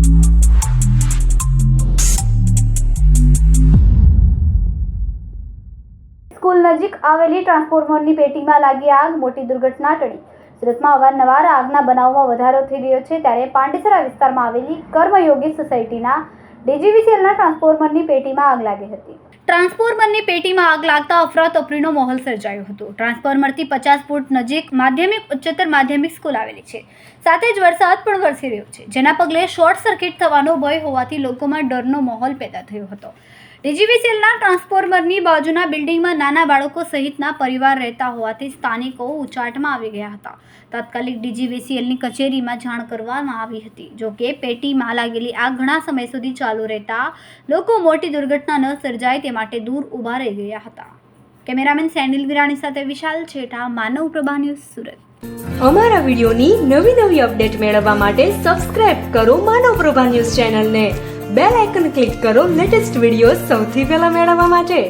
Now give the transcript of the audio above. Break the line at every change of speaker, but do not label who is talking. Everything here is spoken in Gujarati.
સ્કૂલ નજીક આવેલી ટ્રાન્સફોર્મરની પેટીમાં લાગી આગ, મોટી દુર્ઘટના ટળી। સુરતમાં અવારનવાર આગના બનાવોમાં વધારો થઈ રહ્યો છે, ત્યારે પાંડેસરા વિસ્તારમાં આવેલી કર્મયોગી સોસાયટીના ડીજીવીસીએલના ટ્રાન્સફોર્મરની પેટીમાં આગ લાગી હતી। ટ્રાન્સફોર્મરની પેટીમાં આગ લાગતા અફરાતફરીનો માહોલ સર્જાયો હતો। ટ્રાન્સફોર્મરથી 50 ફૂટ નજીક માધ્યમિક ઉચ્ચતર માધ્યમિક સ્કૂલ આવેલી છે, સાથે જ વરસાદ પણ વરસી રહ્યો છે, જેના પગલે શોર્ટ સર્કિટ થવાનો ભય હોવાથી લોકોમાં ડરનો માહોલ પેદા થયો હતો। ડીજીવીસીએલના ટ્રાન્સફોર્મરની બાજુના બિલ્ડિંગમાં નાના બાળકો સહિતના પરિવાર રહેતા હોવાથી સ્થાનિકો ઉચાટમાં આવી ગયા હતા। તાત્કાલિક ડીજીવીસીએલની કચેરીમાં જાણ કરવામાં આવી હતી। જો કે પેટીમાં લાગેલી આગ ઘણા સમય સુધી ચાલુ રહેતા લોકો મોટી દુર્ઘટના ન સર્જાય તે માટે દૂર ઊભા રહી ગયા હતા। કેમેરામેન સેનિલ વિરાણી સાથે વિશાલ છેઠા, માનવ પ્રભા ન્યૂઝ, સુરત।
અમારા વિડીયોની નવી અપડેટ મેળવવા માટે સબસ્ક્રાઇબ કરો માનવ પ્રભા ન્યૂઝ ચેનલને, બેલ આઇકન ક્લિક કરો લેટેસ્ટ વિડીયો સૌથી પહેલા મેળવવા માટે।